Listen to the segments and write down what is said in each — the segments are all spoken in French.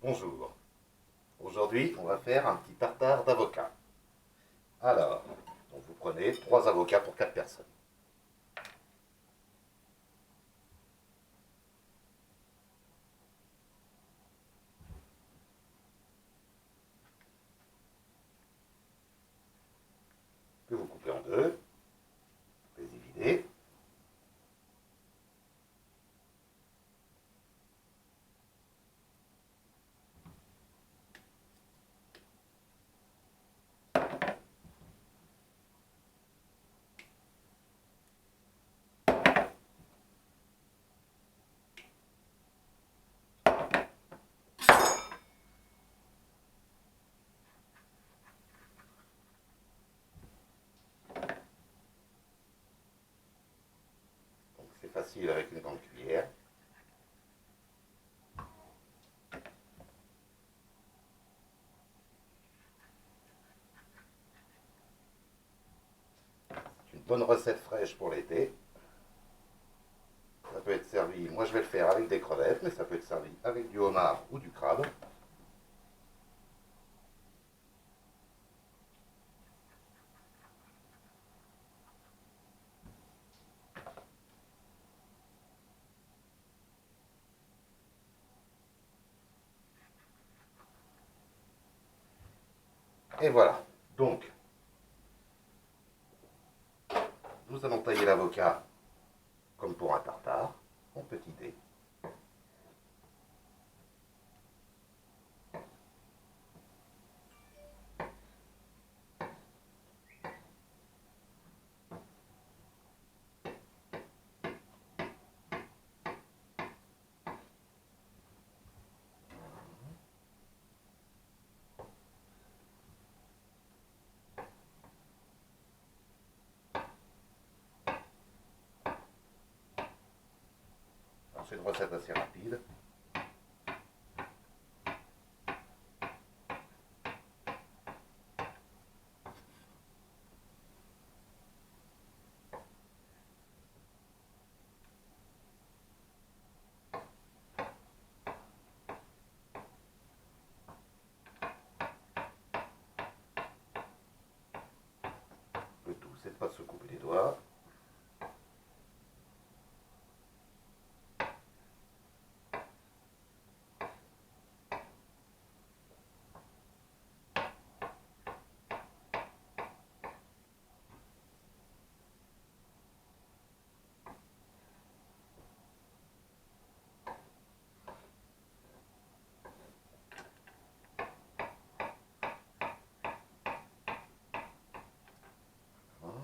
Bonjour. Aujourd'hui, on va faire un petit tartare d'avocat. Alors, donc vous prenez 3 avocats pour 4 personnes. Que vous coupez en deux, vous les dividez. Donc c'est facile avec une grande cuillère. C'est une bonne recette fraîche pour l'été. Ça peut être servi, moi je vais le faire avec des crevettes, mais ça peut être servi avec du homard ou du crabe. Et voilà. Donc, nous allons tailler l'avocat comme pour un tartare, en petits dés. C'est une recette assez rapide. Le tout, c'est de ne pas se couper les doigts.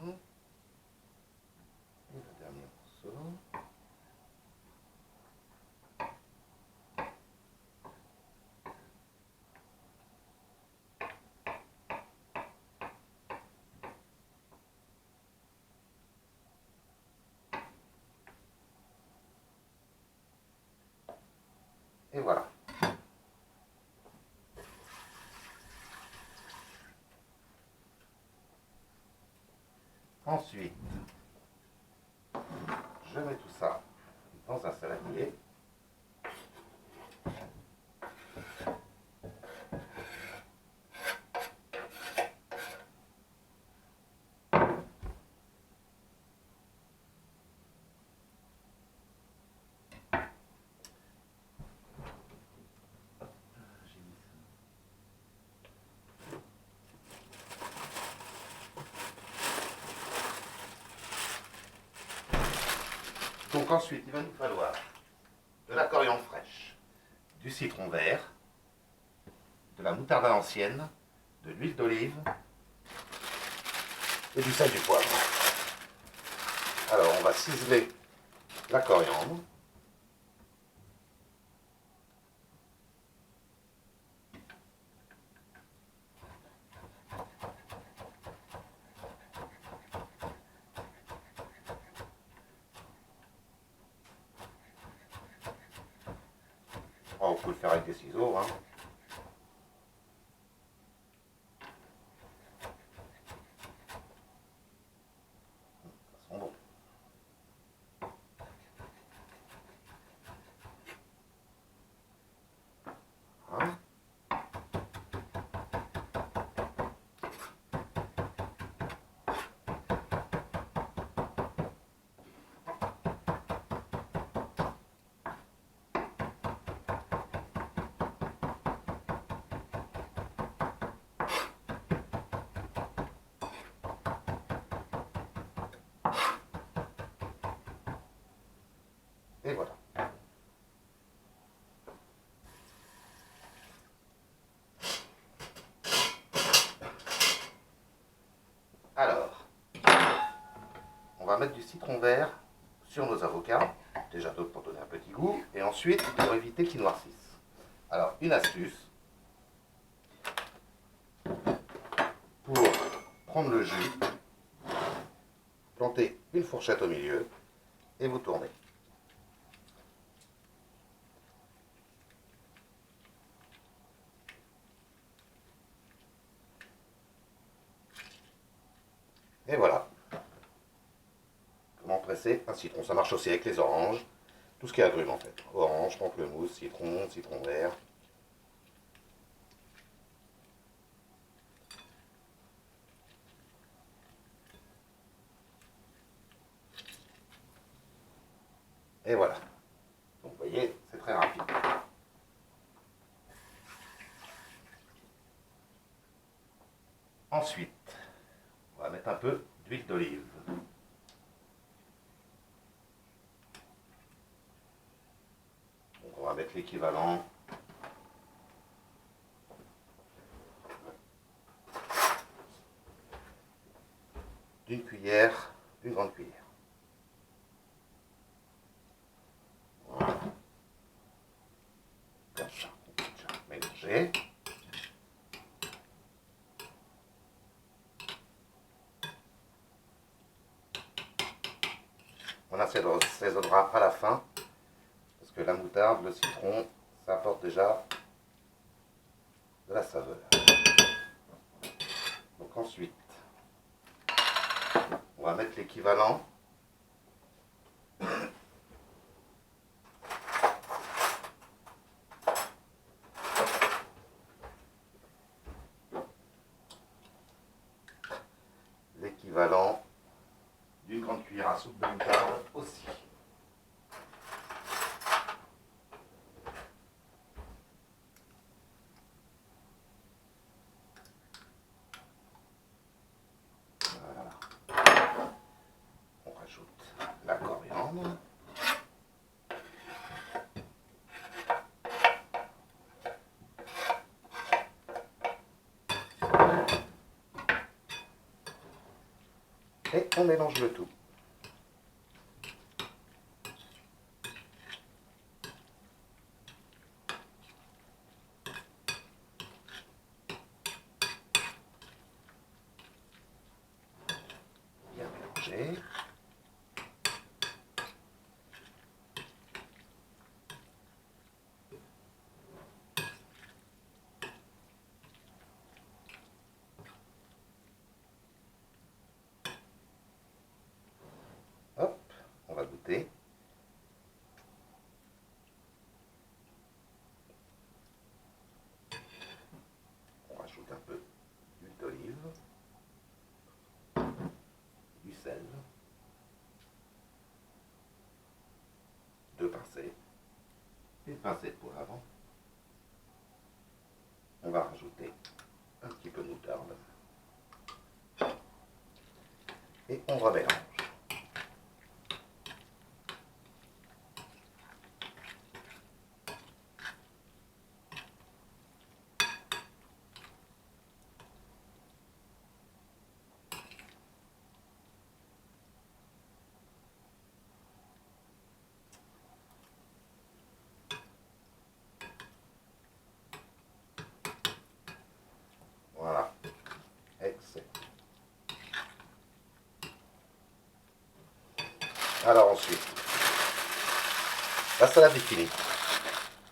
Hein. Et le dernier morceau. Et voilà. Ensuite, je mets tout ça dans un saladier. Donc ensuite, il va nous falloir de la coriandre fraîche, du citron vert, de la moutarde à l'ancienne, de l'huile d'olive et du sel et du poivre. Alors on va ciseler la coriandre. Oh, on peut le faire avec des ciseaux, hein. Ça sent bon. Hein. mettre du citron vert sur nos avocats. Déjà pour donner un petit goût. Et ensuite, pour éviter qu'ils noircissent. Alors, une astuce. Pour prendre le jus, plantez une fourchette au milieu et vous tournez. Et voilà. Comment presser un citron. Ça marche aussi avec les oranges. Tout ce qui est agrumes en fait. Orange, pamplemousse, citron, citron vert. Et voilà. Donc vous voyez, c'est très rapide. Ensuite, on va mettre un peu d'huile d'olive. Donc on va mettre l'équivalent d'une cuillère, d'une grande cuillère. Voilà. Comme ça, on peut déjà mélanger. On assaisonnera à la fin, parce que la moutarde, le citron, ça apporte déjà de la saveur. Donc ensuite, on va mettre l'équivalent d'une grande cuillère à soupe de moutarde aussi. Voilà. On rajoute la coriandre. Et on mélange le tout. Bien mélanger. Hop, on va goûter. On rajoute un peu d'huile d'olive, du sel, 2 pincées, une pincée de poivre. On va rajouter un petit peu de moutarde. Et on remélange. Voilà. Excellent. Alors ensuite, la salade est finie.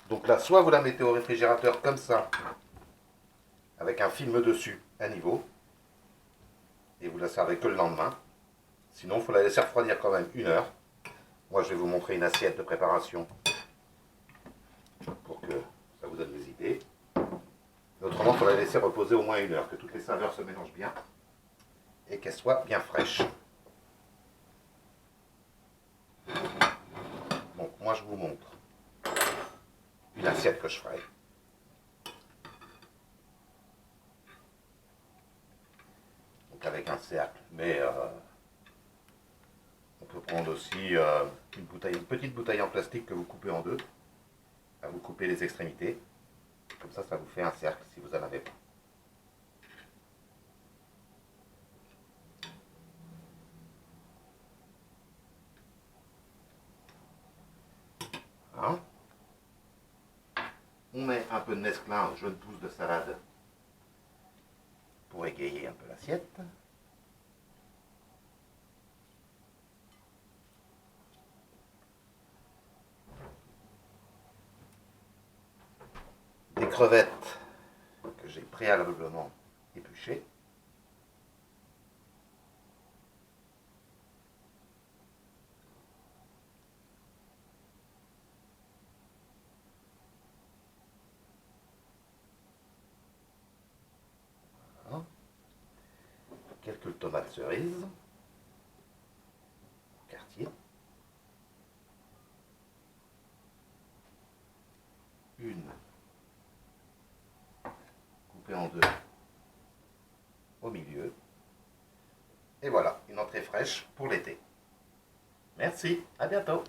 Donc là, soit vous la mettez au réfrigérateur comme ça, avec un film dessus à niveau, et vous la servez que le lendemain. Sinon, il faut la laisser refroidir quand même 1 heure. Moi, je vais vous montrer une assiette de préparation pour que ça vous donne des idées. Autrement, il faut la laisser reposer au moins 1 heure, que toutes les saveurs se mélangent bien et qu'elle soit bien fraîche. Donc, moi, je vous montre une assiette que je ferai. Donc, avec un cercle, mais on peut prendre aussi une petite bouteille en plastique que vous coupez en deux. Vous coupez les extrémités. Comme ça vous fait un cercle si vous en avez pas. Voilà. On met un peu de mesclun, jaune pousse de salade, pour égayer un peu l'assiette. Des crevettes que j'ai préalablement épluchées. Voilà. Quelques tomates cerises, quartier. Une coupée en deux au milieu. Et voilà, une entrée fraîche pour l'été. Merci, à bientôt.